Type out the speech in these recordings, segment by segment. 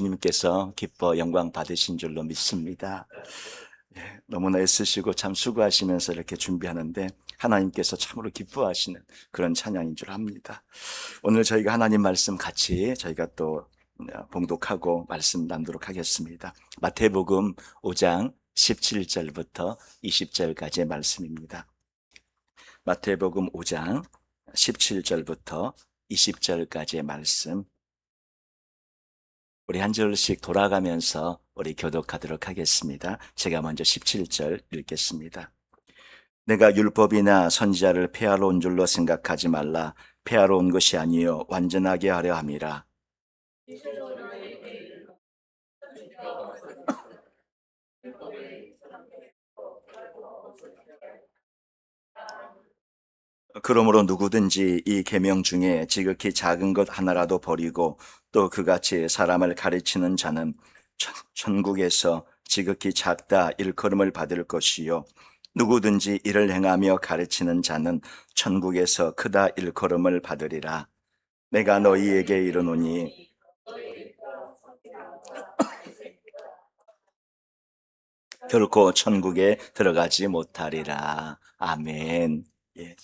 주님께서 기뻐 영광 받으신 줄로 믿습니다. 너무나 애쓰시고 참 수고하시면서 이렇게 준비하는데 하나님께서 참으로 기뻐하시는 그런 찬양인 줄 압니다. 오늘 저희가 하나님 말씀 같이 저희가 또 봉독하고 말씀 나누도록 하겠습니다. 마태복음 5장 17절부터 20절까지의 말씀입니다. 마태복음 5장 17절부터 20절까지의 말씀, 우리 한 절씩 돌아가면서 우리 교독하도록 하겠습니다. 제가 먼저 17절 읽겠습니다. 내가 율법이나 선지자를 폐하러 온 줄로 생각하지 말라. 폐하러 온 것이 아니요 완전하게 하려 함이라. 그러므로 누구든지 이 계명 중에 지극히 작은 것 하나라도 버리고 또 그같이 사람을 가르치는 자는 천국에서 지극히 작다 일컬음을 받을 것이요 누구든지 이를 행하며 가르치는 자는 천국에서 크다 일컬음을 받으리라. 내가 너희에게 이르노니 결코 천국에 들어가지 못하리라. 아멘. 예.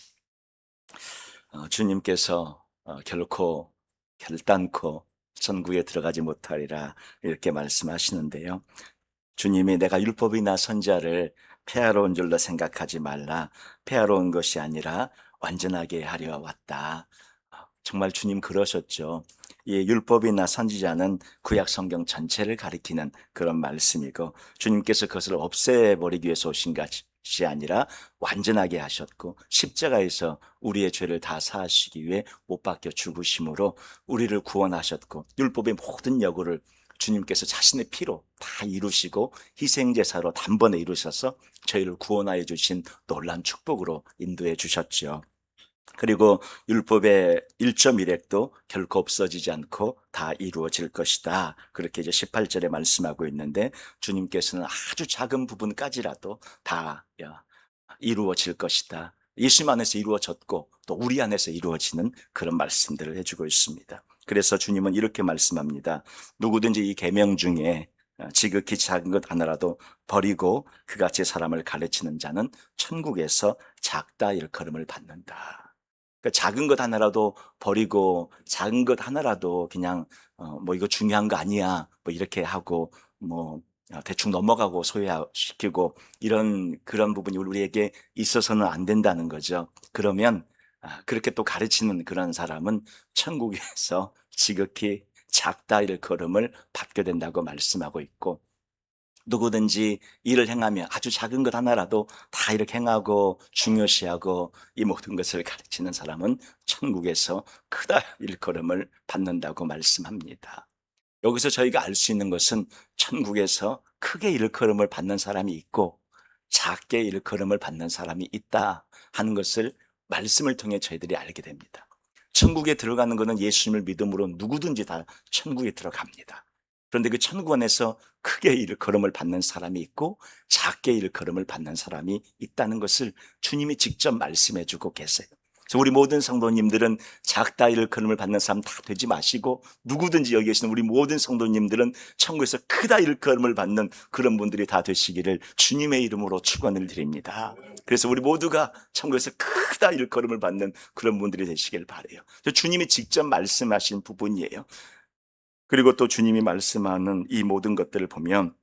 주님께서 결코 결단코 천국에 들어가지 못하리라 이렇게 말씀하시는데요. 주님이 내가 율법이나 선지자를 폐하러 온 줄로 생각하지 말라. 폐하러 온 것이 아니라 완전하게 하려 왔다. 정말 주님 그러셨죠. 이 율법이나 선지자는 구약 성경 전체를 가리키는 그런 말씀이고 주님께서 그것을 없애버리기 위해서 오신 것이 아니라 완전하게 하셨고 십자가에서 우리의 죄를 다 사하시기 위해 못 박혀 죽으심으로 우리를 구원하셨고 율법의 모든 여부를 주님께서 자신의 피로 다 이루시고 희생제사로 단번에 이루셔서 저희를 구원하여 주신 놀라운 축복으로 인도해 주셨죠. 그리고 율법의 1.1획도 결코 없어지지 않고 다 이루어질 것이다. 그렇게 이제 18절에 말씀하고 있는데 주님께서는 아주 작은 부분까지라도 다 이루어질 것이다. 예수님 안에서 이루어졌고 또 우리 안에서 이루어지는 그런 말씀들을 해주고 있습니다. 그래서 주님은 이렇게 말씀합니다. 누구든지 이 계명 중에 지극히 작은 것 하나라도 버리고 그같이 사람을 가르치는 자는 천국에서 작다 일컬음을 받는다. 그러니까 작은 것 하나라도 버리고 작은 것 하나라도 그냥 뭐 이거 중요한 거 아니야 뭐 이렇게 하고 뭐 대충 넘어가고 소외시키고 이런 그런 부분이 우리에게 있어서는 안 된다는 거죠. 그러면 그렇게 또 가르치는 그런 사람은 천국에서 지극히 작다 일컬음을 받게 된다고 말씀하고 있고 누구든지 일을 행하며 아주 작은 것 하나라도 다 이렇게 행하고 중요시하고 이 모든 것을 가르치는 사람은 천국에서 크다 일컬음을 받는다고 말씀합니다. 여기서 저희가 알 수 있는 것은 천국에서 크게 일컬음을 받는 사람이 있고 작게 일컬음을 받는 사람이 있다 하는 것을 말씀을 통해 저희들이 알게 됩니다. 천국에 들어가는 것은 예수님을 믿음으로 누구든지 다 천국에 들어갑니다. 그런데 그 천국 안에서 크게 일컬음을 받는 사람이 있고 작게 일컬음을 받는 사람이 있다는 것을 주님이 직접 말씀해 주고 계세요. 그래서 우리 모든 성도님들은 작다 일컬음을 받는 사람 다 되지 마시고 누구든지 여기 계시는 우리 모든 성도님들은 천국에서 크다 일컬음을 받는 그런 분들이 다 되시기를 주님의 이름으로 축원을 드립니다. 그래서 우리 모두가 천국에서 크다 일컬음을 받는 그런 분들이 되시길 바라요. 주님이 직접 말씀하신 부분이에요. 그리고 또 주님이 말씀하는 이 모든 것들을 보면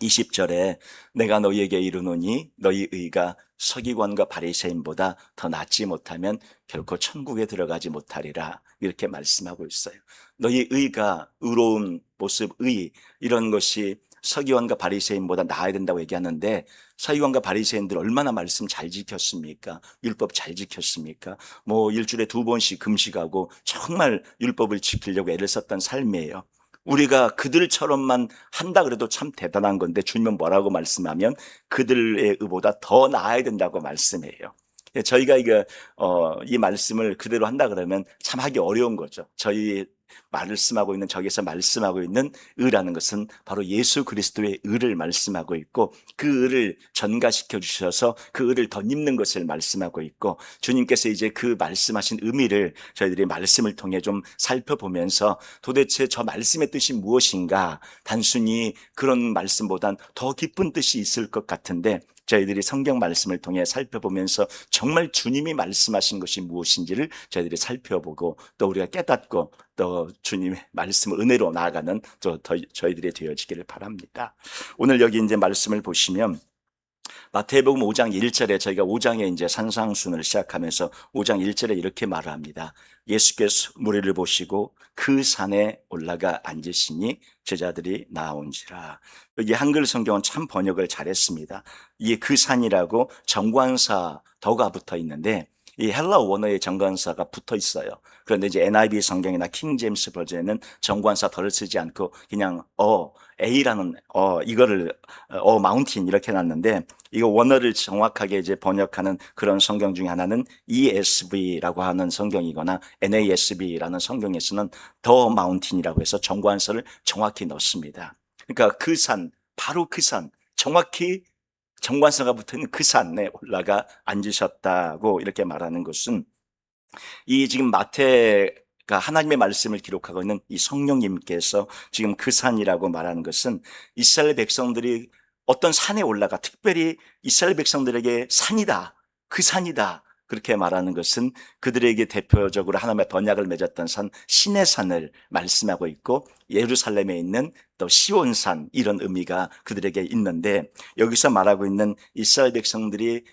20절에 내가 너희에게 이르노니 너희 의가 서기관과 바리새인보다 더 낫지 못하면 결코 천국에 들어가지 못하리라 이렇게 말씀하고 있어요. 너희 의가 의로운 모습, 의 이런 것이 서기관과 바리새인보다 나아야 된다고 얘기하는데 서기관과 바리새인들 얼마나 말씀 잘 지켰습니까? 율법 잘 지켰습니까? 뭐 일주일에 2번씩 금식하고 정말 율법을 지키려고 애를 썼던 삶이에요. 우리가 그들처럼만 한다 그래도 참 대단한 건데 주님은 뭐라고 말씀하면 그들의 의보다 더 나아야 된다고 말씀해요. 저희가 이 말씀을 그대로 한다 그러면 참 하기 어려운 거죠. 저희 말씀하고 있는, 저기서 말씀하고 있는 의라는 것은 바로 예수 그리스도의 의를 말씀하고 있고, 그 의를 전가시켜 주셔서 그 의를 덧입는 것을 말씀하고 있고, 주님께서 이제 그 말씀하신 의미를 저희들이 말씀을 통해 좀 살펴보면서 도대체 저 말씀의 뜻이 무엇인가, 단순히 그런 말씀보단 더 깊은 뜻이 있을 것 같은데, 저희들이 성경 말씀을 통해 살펴보면서 정말 주님이 말씀하신 것이 무엇인지를 저희들이 살펴보고, 또 우리가 깨닫고 또 주님의 말씀을 은혜로 나아가는 저희들이 되어지기를 바랍니다. 오늘 여기 이제 말씀을 보시면 마태복음 5장 1절에, 저희가 5장에 이제 산상순을 시작하면서 5장 1절에 이렇게 말을 합니다. 예수께서 무리를 보시고 그 산에 올라가 앉으시니 제자들이 나온지라. 여기 한글 성경은 참 번역을 잘했습니다. 이게 그 산이라고 정관사 더가 붙어 있는데, 이 헬라 원어의 정관사가 붙어 있어요. 그런데 이제 NIV 성경이나 킹 제임스 버전에는 정관사 덜을 쓰지 않고 그냥 A라는 이거를 마운틴 이렇게 놨는데, 이거 원어를 정확하게 이제 번역하는 그런 성경 중에 하나는 ESV라고 하는 성경이거나 NASB라는 성경에서는 더 마운틴이라고 해서 정관사를 정확히 넣습니다. 그러니까 그 산, 바로 그 산, 정확히 정관사가 붙어있는 그 산에 올라가 앉으셨다고 이렇게 말하는 것은, 이 지금 마태가 하나님의 말씀을 기록하고 있는 이 성령님께서 지금 그 산이라고 말하는 것은, 이스라엘 백성들이 어떤 산에 올라가, 특별히 이스라엘 백성들에게 산이다, 그 산이다, 그렇게 말하는 것은 그들에게 대표적으로 하나님의 언약을 맺었던 산 시내산을 말씀하고 있고, 예루살렘에 있는 또 시온산, 이런 의미가 그들에게 있는데, 여기서 말하고 있는 이스라엘 백성들이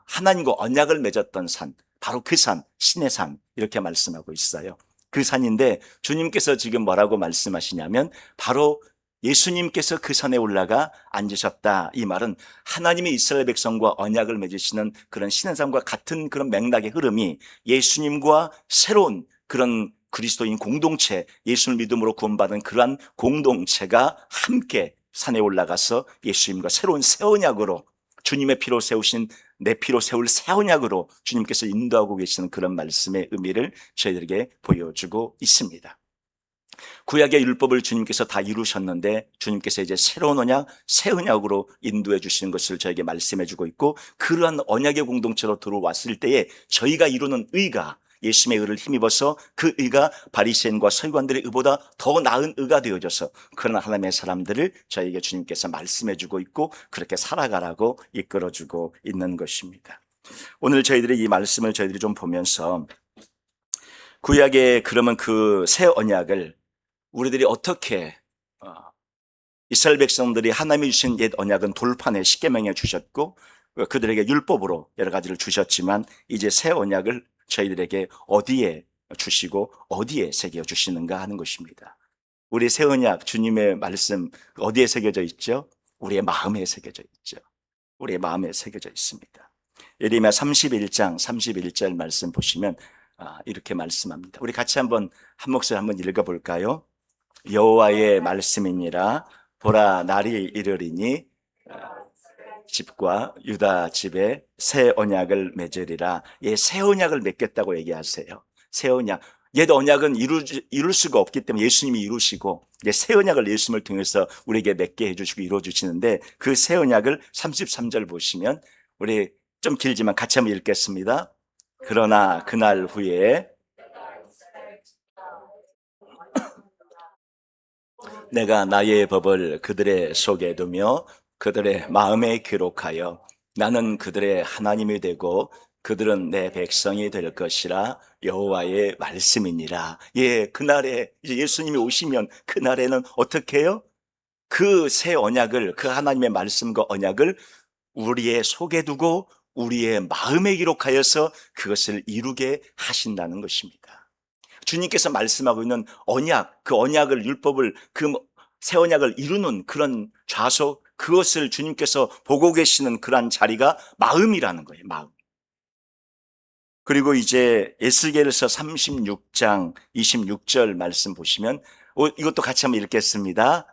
하나님과 언약을 맺었던 산, 바로 그 산, 시내산, 이렇게 말씀하고 있어요. 그 산인데 주님께서 지금 뭐라고 말씀하시냐면, 바로 예수님께서 그 산에 올라가 앉으셨다. 이 말은 하나님이 이스라엘 백성과 언약을 맺으시는 그런 시내산과 같은 그런 맥락의 흐름이, 예수님과 새로운 그런 그리스도인 공동체, 예수를 믿음으로 구원받은 그러한 공동체가 함께 산에 올라가서 예수님과 새로운 새 언약으로, 주님의 피로 세우신 내 피로 세울 새 언약으로 주님께서 인도하고 계시는 그런 말씀의 의미를 저희들에게 보여주고 있습니다. 구약의 율법을 주님께서 다 이루셨는데, 주님께서 이제 새로운 언약, 새 언약으로 인도해 주시는 것을 저에게 말씀해 주고 있고, 그러한 언약의 공동체로 들어왔을 때에 저희가 이루는 의가, 예수님의 의를 힘입어서 그 의가 바리새인과 서기관들의 의보다 더 나은 의가 되어져서 그런 하나님의 사람들을 저에게 주님께서 말씀해 주고 있고, 그렇게 살아가라고 이끌어 주고 있는 것입니다. 오늘 저희들이 이 말씀을 저희들이 좀 보면서, 구약의 그러면 그 새 언약을 우리들이 어떻게, 이스라엘 백성들이 하나님이 주신 옛 언약은 돌판에 십계명에 주셨고 그들에게 율법으로 여러 가지를 주셨지만, 이제 새 언약을 저희들에게 어디에 주시고 어디에 새겨 주시는가 하는 것입니다. 우리 새 언약, 주님의 말씀 어디에 새겨져 있죠? 우리의 마음에 새겨져 있죠. 우리의 마음에 새겨져 있습니다. 예레미야 31장 31절 말씀 보시면 이렇게 말씀합니다. 우리 같이 한번 한 목소리 한번 읽어볼까요? 여호와의 말씀이니라. 보라, 날이 이르리니 집과 유다 집에 새 언약을 맺으리라. 예, 새 언약을 맺겠다고 얘기하세요. 새 언약. 옛 언약은 이룰 수가 없기 때문에 예수님이 이루시고, 새 언약을 예수님을 통해서 우리에게 맺게 해주시고 이루어주시는데, 그 새 언약을 33절 보시면, 우리 좀 길지만 같이 한번 읽겠습니다. 그러나 그날 후에 내가 나의 법을 그들의 속에 두며 그들의 마음에 기록하여 나는 그들의 하나님이 되고 그들은 내 백성이 될 것이라. 여호와의 말씀이니라. 예, 그날에 이제 예수님이 오시면 그날에는 어떻게 해요? 그 새 언약을, 그 하나님의 말씀과 언약을 우리의 속에 두고 우리의 마음에 기록하여서 그것을 이루게 하신다는 것입니다. 주님께서 말씀하고 있는 언약, 그 언약을, 율법을, 그 새 언약을 이루는 그런 좌석, 그것을 주님께서 보고 계시는 그러한 자리가 마음이라는 거예요. 마음. 그리고 이제 에스겔서 36장 26절 말씀 보시면, 이것도 같이 한번 읽겠습니다.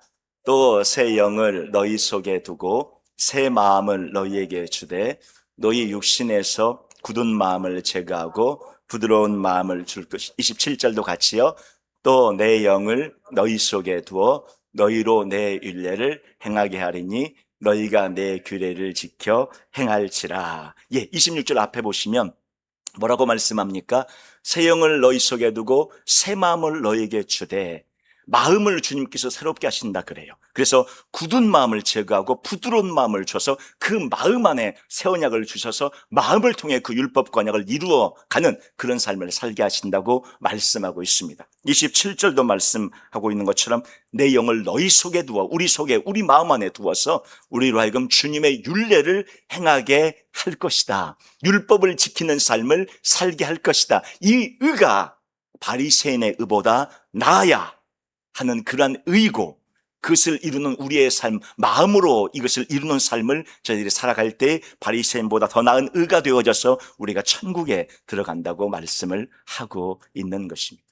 또 새 영을 너희 속에 두고 새 마음을 너희에게 주되 너희 육신에서 굳은 마음을 제거하고 부드러운 마음을 줄 것이. 27절도 같이요. 또 내 영을 너희 속에 두어 너희로 내 율례를 행하게 하리니 너희가 내 규례를 지켜 행할지라. 26절 앞에 보시면 뭐라고 말씀합니까? 새 영을 너희 속에 두고 새 마음을 너희에게 주되, 마음을 주님께서 새롭게 하신다 그래요. 그래서 굳은 마음을 제거하고 부드러운 마음을 줘서 그 마음 안에 새 언약을 주셔서 마음을 통해 그 율법과 언약을 이루어가는 그런 삶을 살게 하신다고 말씀하고 있습니다. 27절도 말씀하고 있는 것처럼 내 영을 너희 속에 두어, 우리 속에, 우리 마음 안에 두어서 우리로 하여금 주님의 율례를 행하게 할 것이다. 율법을 지키는 삶을 살게 할 것이다. 이 의가 바리새인의 의보다 나아야 하는 그러한 의고, 그것을 이루는 우리의 삶, 마음으로 이것을 이루는 삶을 저희들이 살아갈 때 바리새인보다 더 나은 의가 되어져서 우리가 천국에 들어간다고 말씀을 하고 있는 것입니다.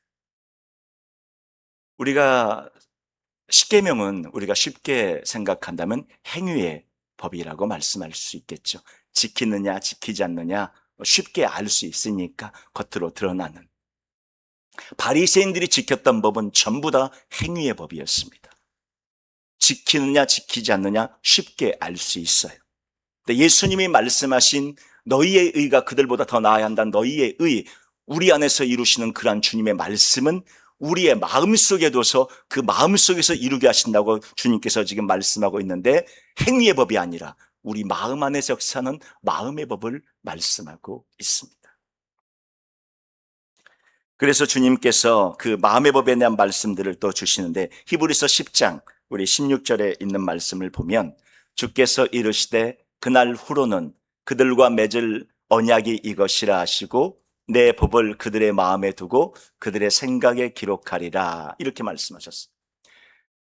우리가 십계명은 우리가 쉽게 생각한다면 행위의 법이라고 말씀할 수 있겠죠. 지키느냐 지키지 않느냐 쉽게 알 수 있으니까 겉으로 드러나는. 바리새인들이 지켰던 법은 전부 다 행위의 법이었습니다. 지키느냐 지키지 않느냐 쉽게 알 수 있어요. 근데 예수님이 말씀하신 너희의 의가 그들보다 더 나아야 한다는 너희의 의, 우리 안에서 이루시는 그러한 주님의 말씀은 우리의 마음속에 둬서 그 마음속에서 이루게 하신다고 주님께서 지금 말씀하고 있는데, 행위의 법이 아니라 우리 마음 안에서 역사하는 마음의 법을 말씀하고 있습니다. 그래서 주님께서 그 마음의 법에 대한 말씀들을 또 주시는데, 히브리서 10장 우리 16절에 있는 말씀을 보면 주께서 이르시되 그날 후로는 그들과 맺을 언약이 이것이라 하시고 내 법을 그들의 마음에 두고 그들의 생각에 기록하리라, 이렇게 말씀하셨어요.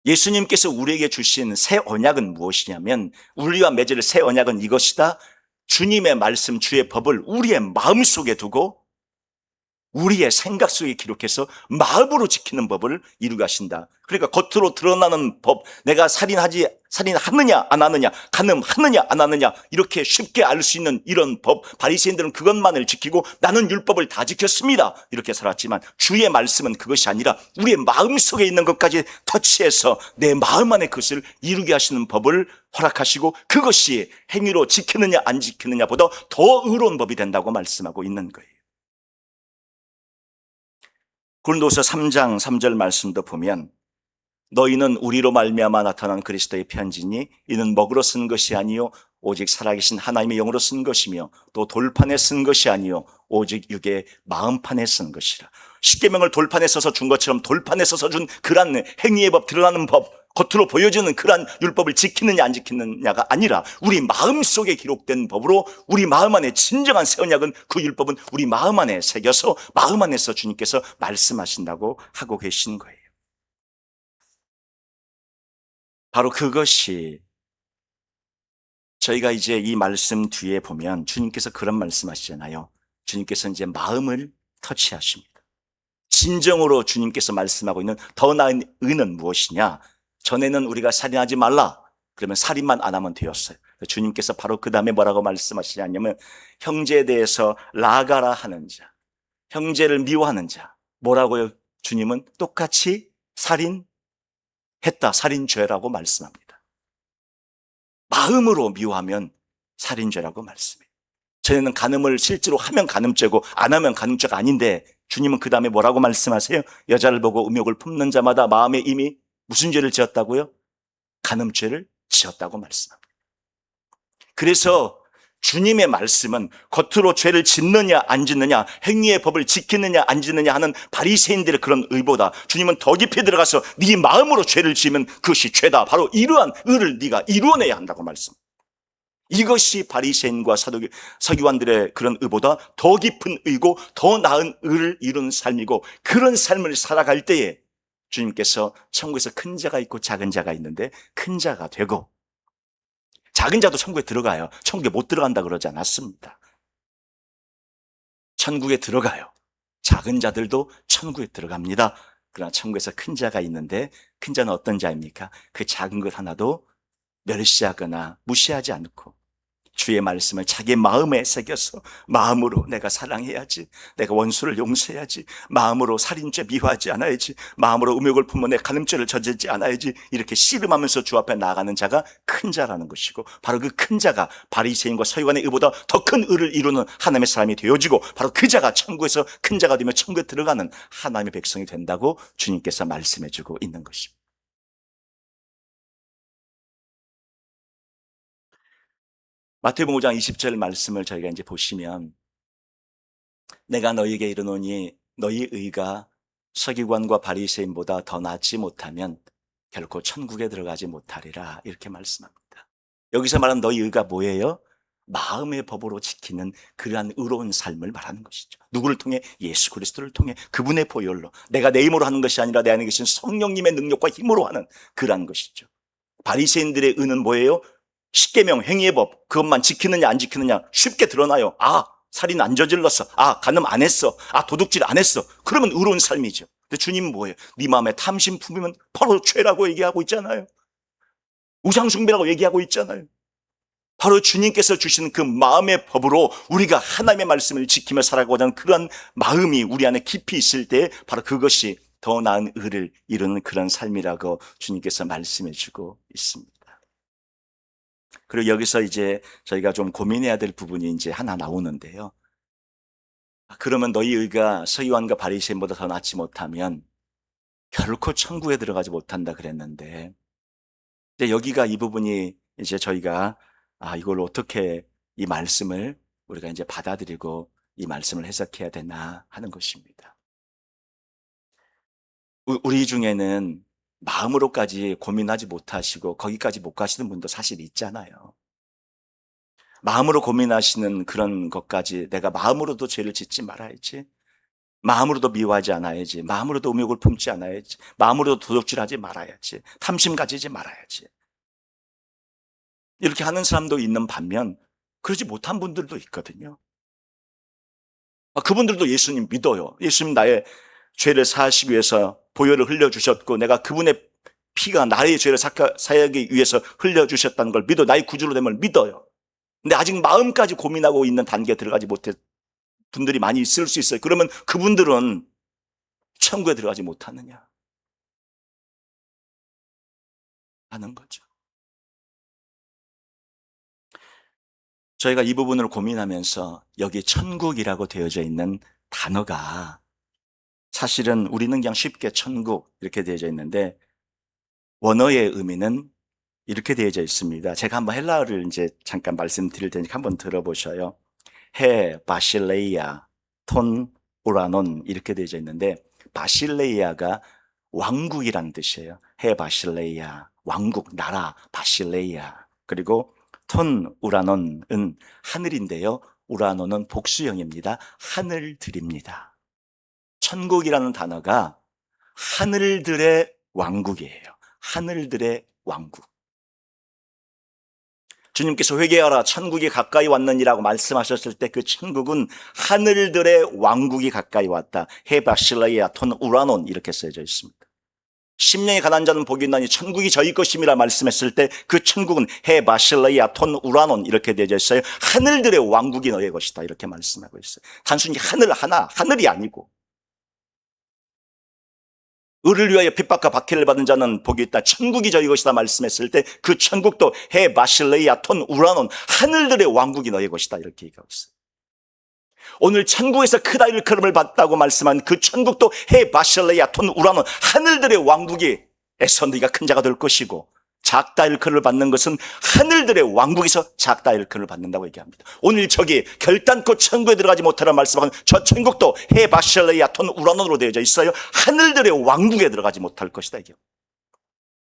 예수님께서 우리에게 주신 새 언약은 무엇이냐면, 우리와 맺을 새 언약은 이것이다. 주님의 말씀, 주의 법을 우리의 마음속에 두고 우리의 생각 속에 기록해서 마음으로 지키는 법을 이루게 하신다. 그러니까 겉으로 드러나는 법, 내가 살인하느냐 안 하느냐, 간음하느냐 안 하느냐, 이렇게 쉽게 알 수 있는 이런 법, 바리새인들은 그것만을 지키고 나는 율법을 다 지켰습니다 이렇게 살았지만, 주의 말씀은 그것이 아니라 우리의 마음속에 있는 것까지 터치해서 내 마음 안에 그것을 이루게 하시는 법을 허락하시고, 그것이 행위로 지키느냐 안 지키느냐보다 더 의로운 법이 된다고 말씀하고 있는 거예요. 고린도서 3장 3절 말씀도 보면 너희는 우리로 말미암아 나타난 그리스도의 편지니 이는 먹으로 쓴 것이 아니요 오직 살아계신 하나님의 영으로 쓴 것이며 또 돌판에 쓴 것이 아니요 오직 육의 마음판에 쓴 것이라. 십계명을 돌판에 써서 준 것처럼 돌판에 써서 준 그러한 행위의 법, 드러나는 법, 겉으로 보여주는 그러한 율법을 지키느냐 안 지키느냐가 아니라 우리 마음속에 기록된 법으로 우리 마음 안에 진정한 새 언약은, 그 율법은 우리 마음 안에 새겨서 마음 안에서 주님께서 말씀하신다고 하고 계신 거예요. 바로 그것이 저희가 이제 이 말씀 뒤에 보면 주님께서 그런 말씀하시잖아요. 주님께서 이제 마음을 터치하십니다. 진정으로 주님께서 말씀하고 있는 더 나은 의는 무엇이냐? 전에는 우리가 살인하지 말라, 그러면 살인만 안 하면 되었어요. 주님께서 바로 그 다음에 뭐라고 말씀하시냐면, 형제에 대해서 라가라 하는 자, 형제를 미워하는 자, 뭐라고요? 주님은 똑같이 살인했다, 살인죄라고 말씀합니다. 마음으로 미워하면 살인죄라고 말씀해요. 전에는 간음을 실제로 하면 간음죄고 안 하면 간음죄가 아닌데, 주님은 그 다음에 뭐라고 말씀하세요? 여자를 보고 음욕을 품는 자마다 마음에 이미 무슨 죄를 지었다고요? 간음죄를 지었다고 말씀합니다. 그래서 주님의 말씀은 겉으로 죄를 짓느냐 안 짓느냐, 행위의 법을 지키느냐 안 지느냐 하는 바리새인들의 그런 의보다 주님은 더 깊이 들어가서 네 마음으로 죄를 지으면 그것이 죄다, 바로 이러한 의를 네가 이루어내야 한다고 말씀합니다. 이것이 바리새인과 서기관들의 그런 의보다 더 깊은 의고 더 나은 의를 이루는 삶이고, 그런 삶을 살아갈 때에 주님께서 천국에서 큰 자가 있고 작은 자가 있는데 큰 자가 되고, 작은 자도 천국에 들어가요. 천국에 못 들어간다 그러지 않았습니다. 천국에 들어가요. 작은 자들도 천국에 들어갑니다. 그러나 천국에서 큰 자가 있는데, 큰 자는 어떤 자입니까? 그 작은 것 하나도 멸시하거나 무시하지 않고 주의 말씀을 자기 마음에 새겨서 마음으로 내가 사랑해야지, 내가 원수를 용서해야지, 마음으로 살인죄 미화하지 않아야지, 마음으로 음욕을 품어 내 간음죄를 저지르지 않아야지, 이렇게 씨름하면서 주 앞에 나아가는 자가 큰 자라는 것이고, 바로 그 큰 자가 바리새인과 서기관의 의보다 더 큰 의를 이루는 하나님의 사람이 되어지고, 바로 그 자가 천국에서 큰 자가 되며 천국에 들어가는 하나님의 백성이 된다고 주님께서 말씀해 주고 있는 것입니다. 마태복음 5장 20절 말씀을 저희가 이제 보시면, 내가 너희에게 이르노니 너희 의가 서기관과 바리새인보다 더 낫지 못하면 결코 천국에 들어가지 못하리라, 이렇게 말씀합니다. 여기서 말하는 너희 의가 뭐예요? 마음의 법으로 지키는 그러한 의로운 삶을 말하는 것이죠. 누구를 통해? 예수 그리스도를 통해, 그분의 보혈로, 내가 내 힘으로 하는 것이 아니라 내 안에 계신 성령님의 능력과 힘으로 하는 그러한 것이죠. 바리새인들의 의는 뭐예요? 십계명 행위의 법, 그것만 지키느냐 안 지키느냐 쉽게 드러나요. 아, 살인 안 저질렀어. 아, 간음 안 했어. 아, 도둑질 안 했어. 그러면 의로운 삶이죠. 근데 주님은 뭐예요? 네 마음에 탐심 품으면 바로 죄라고 얘기하고 있잖아요. 우상숭배라고 얘기하고 있잖아요. 바로 주님께서 주시는 그 마음의 법으로 우리가 하나님의 말씀을 지키며 살아가고자 하는 그런 마음이 우리 안에 깊이 있을 때, 바로 그것이 더 나은 의를 이루는 그런 삶이라고 주님께서 말씀해 주고 있습니다. 그리고 여기서 이제 저희가 좀 고민해야 될 부분이 이제 하나 나오는데요. 그러면 너희 의가 서기관과 바리새인보다 더 낫지 못하면 결코 천국에 들어가지 못한다 그랬는데, 이제 여기가 이 부분이 이제 저희가 이걸 어떻게 이 말씀을 우리가 이제 받아들이고 이 말씀을 해석해야 되나 하는 것입니다. 우리 중에는 마음으로까지 고민하지 못하시고 거기까지 못 가시는 분도 사실 있잖아요. 마음으로 고민하시는 그런 것까지, 내가 마음으로도 죄를 짓지 말아야지, 마음으로도 미워하지 않아야지, 마음으로도 음욕을 품지 않아야지, 마음으로도 도둑질하지 말아야지, 탐심 가지지 말아야지, 이렇게 하는 사람도 있는 반면 그러지 못한 분들도 있거든요. 그분들도 예수님 믿어요. 예수님 나의 죄를 사하시기 위해서 보혈을 흘려주셨고, 내가 그분의 피가 나의 죄를 사하기 위해서 흘려주셨다는 걸 믿어, 나의 구주로 됨을 믿어요. 근데 아직 마음까지 고민하고 있는 단계에 들어가지 못한 분들이 많이 있을 수 있어요. 그러면 그분들은 천국에 들어가지 못하느냐 하는 거죠. 저희가 이 부분을 고민하면서 여기 천국이라고 되어져 있는 단어가, 사실은 우리는 그냥 쉽게 천국 이렇게 되어져 있는데 원어의 의미는 이렇게 되어져 있습니다. 제가 한번 헬라어를 이제 잠깐 말씀드릴 테니까 한번 들어보셔요. 해 바실레이아 톤 우라논 이렇게 되어져 있는데, 바실레이아가 왕국이라는 뜻이에요. 해 바실레이아, 왕국, 나라, 바실레이아. 그리고 톤 우라논은 하늘인데요, 우라논은 복수형입니다. 하늘들입니다. 천국이라는 단어가 하늘들의 왕국이에요. 하늘들의 왕국. 주님께서 회개하라 천국이 가까이 왔느니라고 말씀하셨을 때 그 천국은 하늘들의 왕국이 가까이 왔다. 헤바실라이아 톤 우라논 이렇게 써져 있습니다. 심령이 가난한 자는 복이 있나니 천국이 저희 것임이라 말씀했을 때 그 천국은 헤바실라이아 톤 우라논 이렇게 되어져 있어요. 하늘들의 왕국이 너의 것이다 이렇게 말씀하고 있어요. 단순히 하늘 하나, 하늘이 아니고, 의를 위하여 핍박과 박해를 받은 자는 복이 있다, 천국이 저희 것이다 말씀했을 때 그 천국도 해 바실레이아 톤 우라논, 하늘들의 왕국이 너희 것이다 이렇게 얘기하고 있어요. 오늘 천국에서 크다 일컬음을 받다고 말씀한 그 천국도 해 바실레이아 톤 우라논, 하늘들의 왕국에서 네가 큰 자가 될 것이고, 작다 일컬음을 받는 것은 하늘들의 왕국에서 작다 일컬음을 받는다고 얘기합니다. 오늘 저기 결단코 천국에 들어가지 못하라 말씀한 저 천국도 해 바실레이아 톤 우라논으로 되어져 있어요. 하늘들의 왕국에 들어가지 못할 것이다 이게.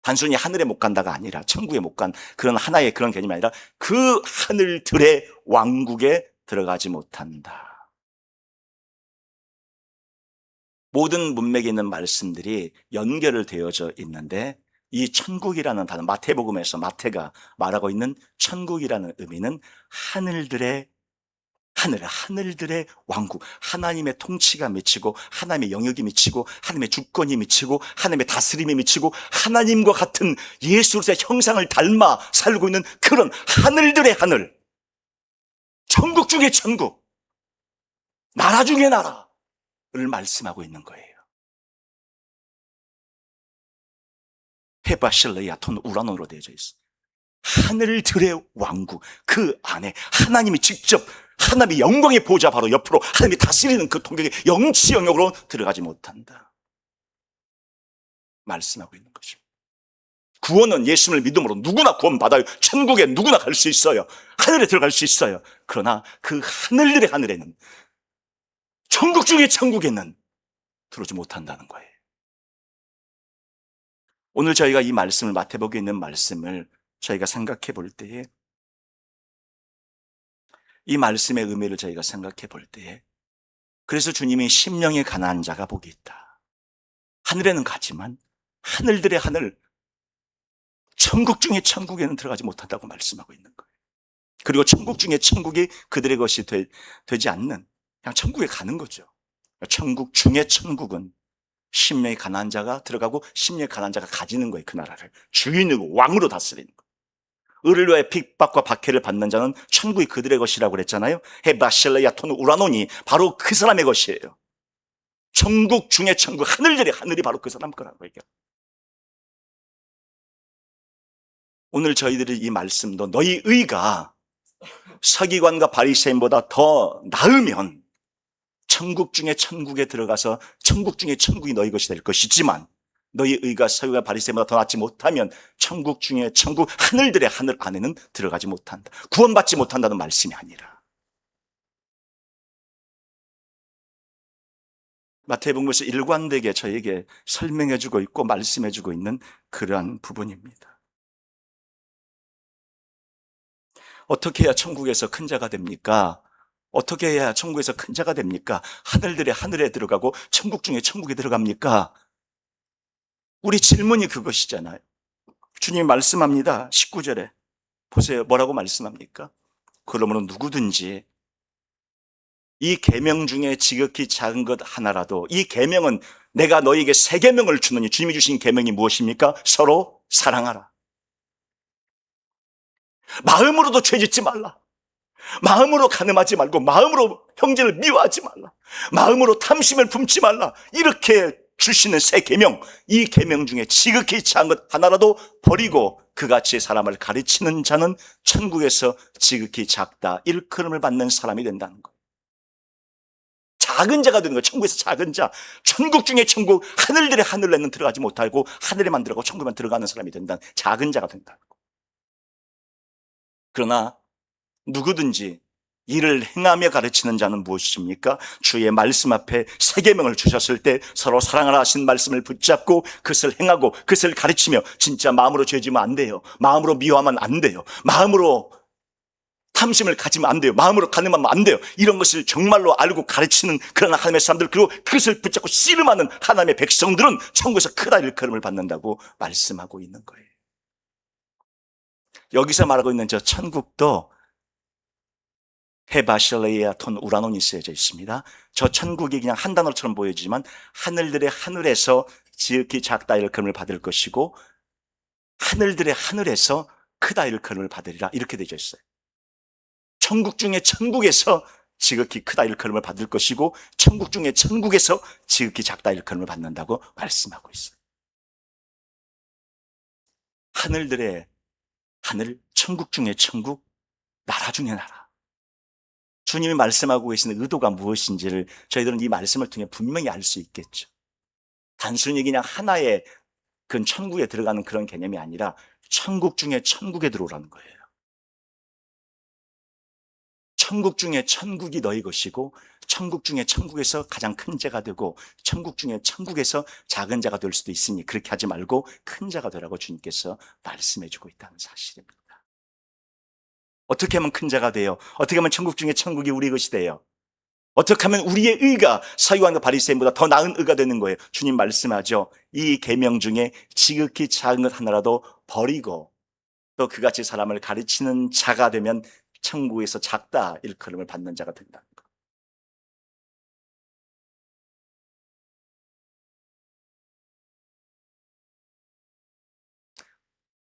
단순히 하늘에 못 간다가 아니라, 천국에 못 간 그런 하나의 그런 개념이 아니라 그 하늘들의 왕국에 들어가지 못한다. 모든 문맥에 있는 말씀들이 연결을 되어져 있는데, 이 천국이라는 단어, 마태복음에서 마태가 말하고 있는 천국이라는 의미는 하늘들의 하늘들의 왕국, 하나님의 통치가 미치고, 하나님의 영역이 미치고, 하나님의 주권이 미치고, 하나님의 다스림이 미치고, 하나님과 같은 예수 그리스도의 형상을 닮아 살고 있는 그런 하늘들의 하늘, 천국 중에 천국, 나라 중에 나라를 말씀하고 있는 거예요. 헤바실레야톤 우라노로 되어져 있어요. 하늘들의 왕국, 그 안에 하나님이 직접, 하나님의 영광의 보좌 바로 옆으로 하나님이 다스리는 그 통격의 영치 영역으로 들어가지 못한다 말씀하고 있는 것입니다. 구원은 예수님을 믿음으로 누구나 구원받아요. 천국에 누구나 갈 수 있어요. 하늘에 들어갈 수 있어요. 그러나 그 하늘들의 하늘에는, 천국 중의 천국에는 들어오지 못한다는 거예요. 오늘 저희가 이 말씀을, 마태복음에 있는 말씀을 저희가 생각해 볼 때에, 이 말씀의 의미를 저희가 생각해 볼 때에, 그래서 주님이 심령에 가난한 자가 복이 있다. 하늘에는 가지만 하늘들의 하늘, 천국 중의 천국에는 들어가지 못한다고 말씀하고 있는 거예요. 그리고 천국 중의 천국이 그들의 것이 되지 않는, 그냥 천국에 가는 거죠. 천국 중의 천국은 심령이 가난한 자가 들어가고 심령이 가난한 자가 가지는 거예요. 그 나라를 주인이고 왕으로 다스리는 거예요. 의를 위하여 핍박과 박해를 받는 자는 천국이 그들의 것이라고 그랬잖아요. 헤바실레야톤 우라노니, 바로 그 사람의 것이에요. 천국 중의 천국, 하늘들의 하늘이 바로 그 사람 거라고 얘기해요. 오늘 저희들이 이 말씀도 너희 의가 서기관과 바리새인보다 더 나으면 천국 중에 천국에 들어가서 천국 중에 천국이 너희 것이 될 것이지만, 너희 의가 서기관과 바리새인보다 더 낫지 못하면 천국 중에 천국, 하늘들의 하늘 안에는 들어가지 못한다. 구원받지 못한다는 말씀이 아니라, 마태복음에서 일관되게 저에게 설명해주고 있고 말씀해주고 있는 그러한 부분입니다. 어떻게 해야 천국에서 큰 자가 됩니까? 어떻게 해야 천국에서 큰 자가 됩니까? 하늘들의 하늘에 들어가고 천국 중에 천국에 들어갑니까? 우리 질문이 그것이잖아요. 주님이 말씀합니다. 19절에 보세요. 뭐라고 말씀합니까? 그러므로 누구든지 이 계명 중에 지극히 작은 것 하나라도, 이 계명은 내가 너희에게 새 계명을 주느니, 주님이 주신 계명이 무엇입니까? 서로 사랑하라. 마음으로도 죄짓지 말라. 마음으로 간음하지 말고, 마음으로 형제를 미워하지 말라. 마음으로 탐심을 품지 말라. 이렇게 주시는 새 계명, 이 계명 중에 지극히 작은 것 하나라도 버리고 그같이 사람을 가르치는 자는 천국에서 지극히 작다 일컬음을 받는 사람이 된다는 거예요. 작은 자가 되는 거예요. 천국에서 작은 자, 천국 중에 천국, 하늘들의 하늘에는 들어가지 못하고 하늘에만 들어가고 천국에만 들어가는 사람이 된다는, 작은 자가 된다는 거예요. 그러나 누구든지 이를 행하며 가르치는 자는 무엇입니까? 주의 말씀 앞에 새 계명을 주셨을 때 서로 사랑하라 하신 말씀을 붙잡고 그것을 행하고 그것을 가르치며, 진짜 마음으로 죄지면 안 돼요. 마음으로 미워하면 안 돼요. 마음으로 탐심을 가지면 안 돼요. 마음으로 간음하면 안 돼요. 이런 것을 정말로 알고 가르치는 그런 하나님의 사람들, 그리고 그것을 붙잡고 씨름하는 하나님의 백성들은 천국에서 크다 일컬음을 받는다고 말씀하고 있는 거예요. 여기서 말하고 있는 저 천국도 헤바실레야톤 우라논이 쓰여져 있습니다. 저 천국이 그냥 한 단어처럼 보여지지만 하늘들의 하늘에서 지극히 작다 일컬음을 받을 것이고, 하늘들의 하늘에서 크다 일컬음을 받으리라, 이렇게 되어 있어요. 천국 중에 천국에서 지극히 크다 일컬음을 받을 것이고, 천국 중에 천국에서 지극히 작다 일컬음을 받는다고 말씀하고 있어요. 하늘들의 하늘, 천국 중에 천국, 나라 중에 나라. 주님이 말씀하고 계시는 의도가 무엇인지를 저희들은 이 말씀을 통해 분명히 알 수 있겠죠. 단순히 그냥 하나의 그 천국에 들어가는 그런 개념이 아니라 천국 중에 천국에 들어오라는 거예요. 천국 중에 천국이 너희 것이고, 천국 중에 천국에서 가장 큰 자가 되고, 천국 중에 천국에서 작은 자가 될 수도 있으니 그렇게 하지 말고 큰 자가 되라고 주님께서 말씀해주고 있다는 사실입니다. 어떻게 하면 큰 자가 돼요? 어떻게 하면 천국 중에 천국이 우리 것이 돼요? 어떻게 하면 우리의 의가 서기관과 바리새인보다 더 나은 의가 되는 거예요? 주님 말씀하죠. 이 계명 중에 지극히 작은 것 하나라도 버리고 또 그같이 사람을 가르치는 자가 되면 천국에서 작다 일컬음을 받는 자가 된다는 것.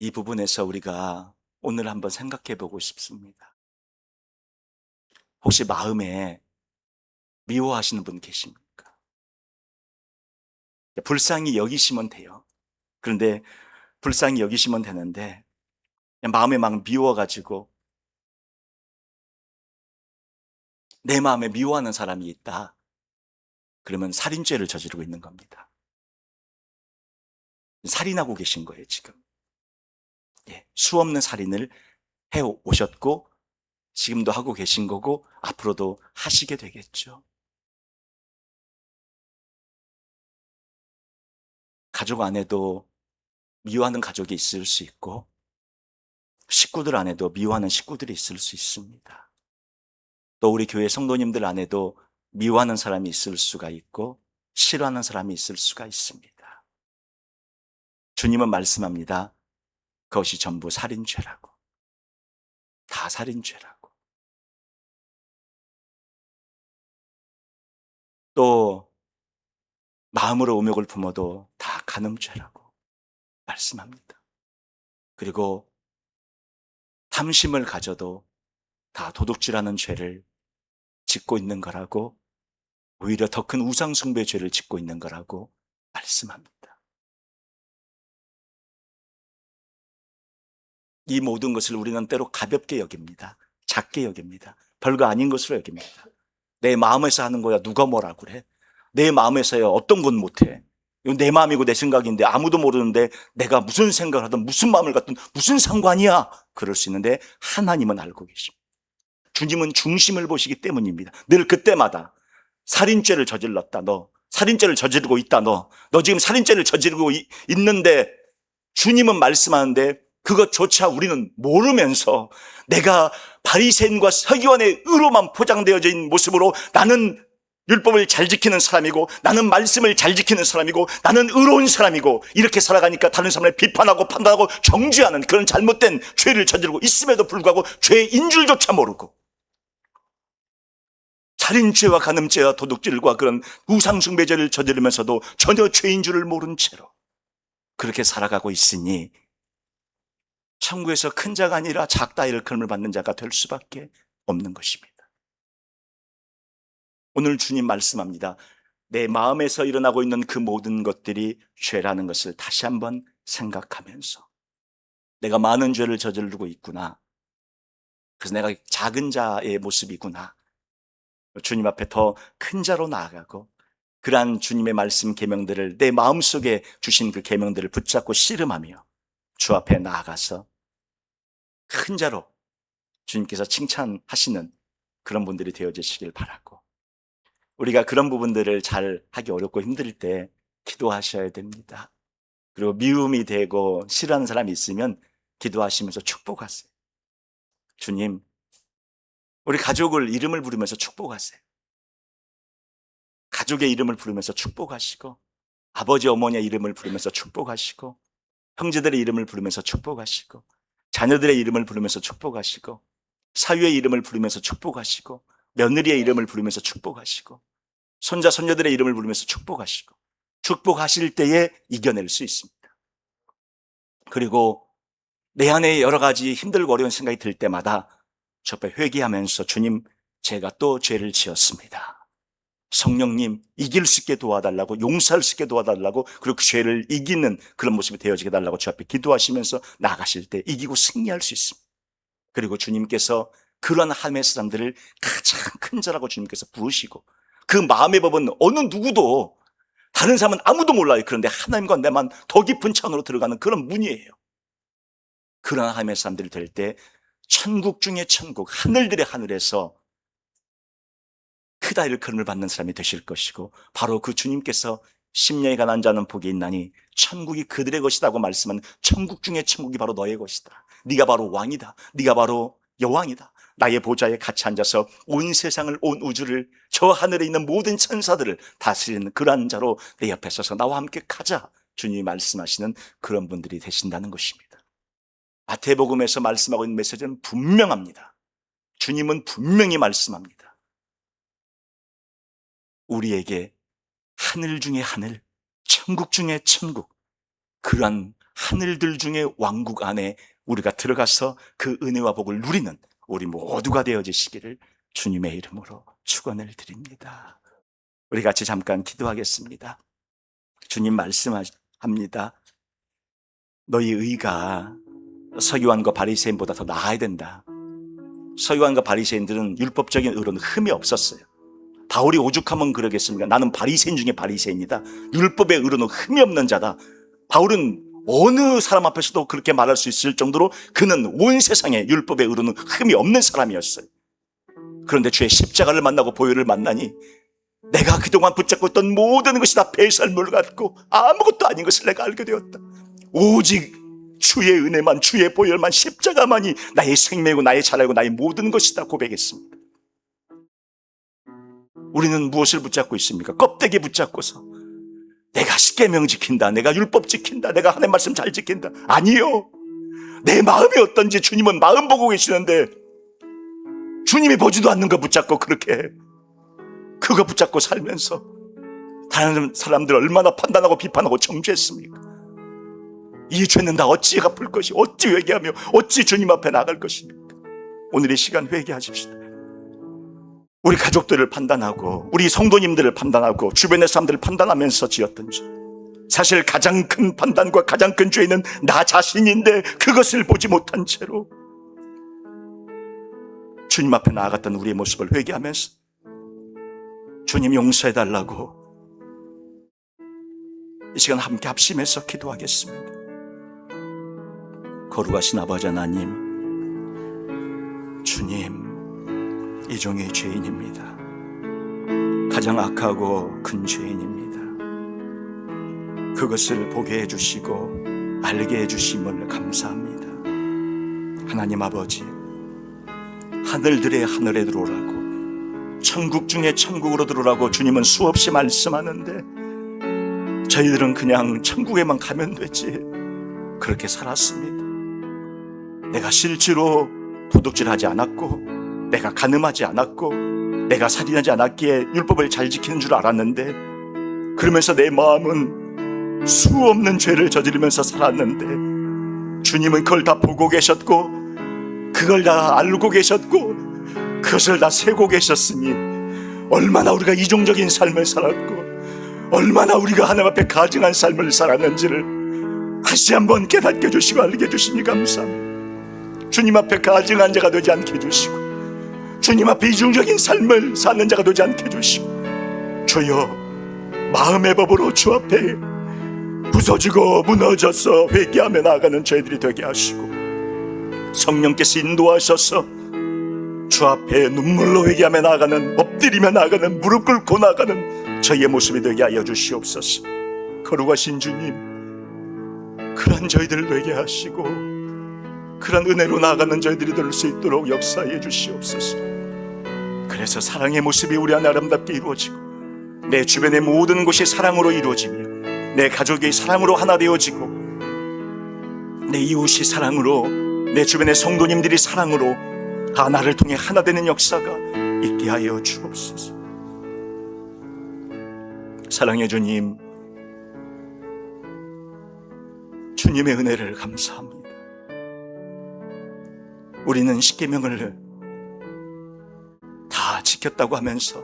이 부분에서 우리가 오늘 한번 생각해 보고 싶습니다. 혹시 마음에 미워하시는 분 계십니까? 불쌍히 여기시면 돼요. 그런데 불쌍히 여기시면 되는데 그냥 마음에 막 미워가지고 내 마음에 미워하는 사람이 있다. 그러면 살인죄를 저지르고 있는 겁니다. 살인하고 계신 거예요, 지금. 예, 수없는 살인을 해 오셨고 지금도 하고 계신 거고 앞으로도 하시게 되겠죠. 가족 안에도 미워하는 가족이 있을 수 있고 식구들 안에도 미워하는 식구들이 있을 수 있습니다. 또 우리 교회 성도님들 안에도 미워하는 사람이 있을 수가 있고 싫어하는 사람이 있을 수가 있습니다. 주님은 말씀합니다. 그것이 전부 살인죄라고. 다 살인죄라고. 또 마음으로 음욕을 품어도 다 간음죄라고 말씀합니다. 그리고 탐심을 가져도 다 도둑질하는 죄를 짓고 있는 거라고, 오히려 더 큰 우상숭배 죄를 짓고 있는 거라고 말씀합니다. 이 모든 것을 우리는 때로 가볍게 여깁니다. 작게 여깁니다. 별거 아닌 것으로 여깁니다. 내 마음에서 하는 거야 누가 뭐라 그래? 내 마음에서야 어떤 건 못해. 이건 내 마음이고 내 생각인데 아무도 모르는데 내가 무슨 생각을 하든 무슨 마음을 갖든 무슨 상관이야. 그럴 수 있는데 하나님은 알고 계십니다. 주님은 중심을 보시기 때문입니다. 늘 그때마다 살인죄를 저질렀다 너. 살인죄를 저지르고 있다 너. 너 지금 살인죄를 저지르고 있는데 주님은 말씀하는데 그것조차 우리는 모르면서 내가 바리새인과 서기관의 의로만 포장되어져 있는 모습으로 나는 율법을 잘 지키는 사람이고 나는 말씀을 잘 지키는 사람이고 나는 의로운 사람이고 이렇게 살아가니까 다른 사람을 비판하고 판단하고 정죄하는 그런 잘못된 죄를 저지르고 있음에도 불구하고 죄인 줄조차 모르고 살인죄와 간음죄와 도둑질과 그런 우상숭배죄를 저지르면서도 전혀 죄인 줄을 모른 채로 그렇게 살아가고 있으니 천국에서 큰 자가 아니라 작다 일컬음을 받는 자가 될 수밖에 없는 것입니다. 오늘 주님 말씀합니다. 내 마음에서 일어나고 있는 그 모든 것들이 죄라는 것을 다시 한번 생각하면서 내가 많은 죄를 저지르고 있구나. 그래서 내가 작은 자의 모습이구나. 주님 앞에 더 큰 자로 나아가고 그러한 주님의 말씀 계명들을 내 마음속에 주신 그 계명들을 붙잡고 씨름하며 주 앞에 나아가서 큰 자로 주님께서 칭찬하시는 그런 분들이 되어주시길 바라고 우리가 그런 부분들을 잘 하기 어렵고 힘들 때 기도하셔야 됩니다. 그리고 미움이 되고 싫어하는 사람이 있으면 기도하시면서 축복하세요. 주님, 우리 가족을 이름을 부르면서 축복하세요. 가족의 이름을 부르면서 축복하시고 아버지 어머니의 이름을 부르면서 축복하시고 형제들의 이름을 부르면서 축복하시고 자녀들의 이름을 부르면서 축복하시고 사위의 이름을 부르면서 축복하시고 며느리의 이름을 부르면서 축복하시고 손자 손녀들의 이름을 부르면서 축복하시고 축복하실 때에 이겨낼 수 있습니다. 그리고 내 안에 여러 가지 힘들고 어려운 생각이 들 때마다 주 앞에 회개하면서 주님 제가 또 죄를 지었습니다. 성령님 이길 수 있게 도와달라고 용서할 수 있게 도와달라고 그리고 그 죄를 이기는 그런 모습이 되어지게 달라고 주 앞에 기도하시면서 나가실 때 이기고 승리할 수 있습니다. 그리고 주님께서 그러한 하나님의 사람들을 가장 큰 자라고 주님께서 부르시고 그 마음의 법은 어느 누구도 다른 사람은 아무도 몰라요. 그런데 하나님과 내만 더 깊은 차원으로 들어가는 그런 문이에요. 그러한 하나님의 사람들이 될 때 천국 중에 천국 하늘들의 하늘에서 크다 일컬음을 받는 사람이 되실 것이고 바로 그 주님께서 심령이 가난한 자는 복이 있나니 천국이 그들의 것이라고 말씀한 천국 중에 천국이 바로 너의 것이다. 네가 바로 왕이다. 네가 바로 여왕이다. 나의 보좌에 같이 앉아서 온 세상을 온 우주를 저 하늘에 있는 모든 천사들을 다스리는 그러한 자로 내 옆에 서서 나와 함께 가자. 주님이 말씀하시는 그런 분들이 되신다는 것입니다. 마태복음에서 말씀하고 있는 메시지는 분명합니다. 주님은 분명히 말씀합니다. 우리에게 하늘 중에 하늘, 천국 중에 천국, 그러한 하늘들 중에 왕국 안에 우리가 들어가서 그 은혜와 복을 누리는 우리 모두가 되어지시기를 주님의 이름으로 축원을 드립니다. 우리 같이 잠깐 기도하겠습니다. 주님 말씀합니다. 너희 의가 서기관과 바리새인보다 더 나아야 된다. 서기관과 바리새인들은 율법적인 의로는 흠이 없었어요. 바울이 오죽하면 그러겠습니까? 나는 바리새인 중에 바리새인이다. 율법의 의로는 흠이 없는 자다. 바울은 어느 사람 앞에서도 그렇게 말할 수 있을 정도로 그는 온 세상에 율법의 의로는 흠이 없는 사람이었어요. 그런데 주의 십자가를 만나고 보혈을 만나니 내가 그동안 붙잡고 있던 모든 것이 다 배설물 같고 아무것도 아닌 것을 내가 알게 되었다. 오직 주의 은혜만, 주의 보혈만, 십자가만이 나의 생명이고 나의 자랑이고 나의 모든 것이다 고백했습니다. 우리는 무엇을 붙잡고 있습니까? 껍데기 붙잡고서 내가 십계명 지킨다, 내가 율법 지킨다, 내가 하나님 말씀 잘 지킨다. 아니요, 내 마음이 어떤지 주님은 마음 보고 계시는데 주님이 보지도 않는 거 붙잡고 그렇게 그거 붙잡고 살면서 다른 사람들 얼마나 판단하고 비판하고 정죄했습니까? 이 죄는 다 어찌 갚을 것이, 어찌 회개하며 어찌 주님 앞에 나갈 것입니까? 오늘 이 시간 회개하십시다. 우리 가족들을 판단하고 우리 성도님들을 판단하고 주변의 사람들을 판단하면서 지었던 죄, 사실 가장 큰 판단과 가장 큰 죄는 나 자신인데 그것을 보지 못한 채로 주님 앞에 나아갔던 우리의 모습을 회개하면서 주님 용서해달라고 이 시간 함께 합심해서 기도하겠습니다. 거룩하신 아버지 하나님, 주님, 이 종의 죄인입니다. 가장 악하고 큰 죄인입니다. 그것을 보게 해주시고 알게 해주심을 감사합니다. 하나님 아버지, 하늘들의 하늘에 들어오라고, 천국 중에 천국으로 들어오라고 주님은 수없이 말씀하는데 저희들은 그냥 천국에만 가면 되지 그렇게 살았습니다. 내가 실제로 도둑질하지 않았고 내가 간음하지 않았고 내가 살인하지 않았기에 율법을 잘 지키는 줄 알았는데, 그러면서 내 마음은 수없는 죄를 저지르면서 살았는데 주님은 그걸 다 보고 계셨고 그걸 다 알고 계셨고 그것을 다 세고 계셨으니 얼마나 우리가 이중적인 삶을 살았고 얼마나 우리가 하나님 앞에 가증한 삶을 살았는지를 다시 한번 깨닫게 해주시고 알게 해주시니 감사합니다. 주님 앞에 가증한 자가 되지 않게 해주시고 주님 앞에 이중적인 삶을 사는 자가 되지 않게 해주시고, 주여 마음의 법으로 주 앞에 부서지고 무너져서 회개하며 나아가는 저희들이 되게 하시고, 성령께서 인도하셔서 주 앞에 눈물로 회개하며 나아가는, 엎드리며 나아가는, 무릎 꿇고 나아가는 저희의 모습이 되게 하여 주시옵소서. 거룩하신 주님, 그런 저희들을 되게 하시고 그런 은혜로 나아가는 저희들이 될 수 있도록 역사해 주시옵소서. 그래서 사랑의 모습이 우리 안에 아름답게 이루어지고 내 주변의 모든 곳이 사랑으로 이루어지며 내 가족이 사랑으로 하나 되어지고 내 이웃이 사랑으로, 내 주변의 성도님들이 사랑으로 다 나를 통해 하나 되는 역사가 있게 하여 주옵소서. 사랑의 주님, 주님의 은혜를 감사합니다. 우리는 십계명을 다 지켰다고 하면서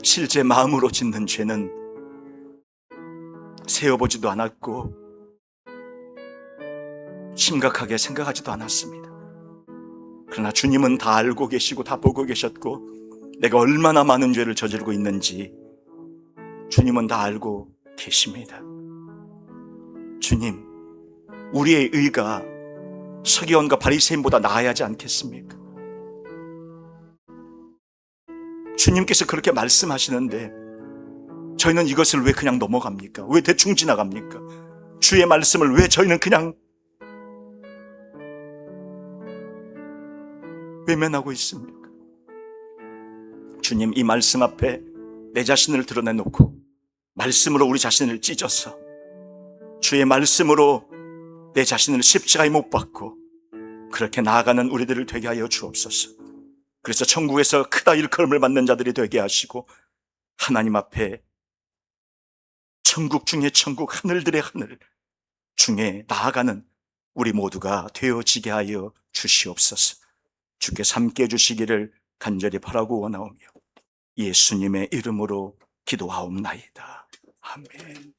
실제 마음으로 짓는 죄는 세어보지도 않았고 심각하게 생각하지도 않았습니다. 그러나 주님은 다 알고 계시고 다 보고 계셨고 내가 얼마나 많은 죄를 저지르고 있는지 주님은 다 알고 계십니다. 주님, 우리의 의가 서기관과 바리새인보다 나아야 하지 않겠습니까? 주님께서 그렇게 말씀하시는데 저희는 이것을 왜 그냥 넘어갑니까? 왜 대충 지나갑니까? 주의 말씀을 왜 저희는 그냥 외면하고 있습니까? 주님, 이 말씀 앞에 내 자신을 드러내놓고 말씀으로 우리 자신을 찢어서 주의 말씀으로 내 자신을 십자가에 못 박고 그렇게 나아가는 우리들을 되게 하여 주옵소서. 그래서 천국에서 크다 일컬음을 받는 자들이 되게 하시고 하나님 앞에 천국 중에 천국, 하늘들의 하늘 중에 나아가는 우리 모두가 되어지게 하여 주시옵소서. 주께서 함께 해주시기를 간절히 바라고 원하오며 예수님의 이름으로 기도하옵나이다. 아멘.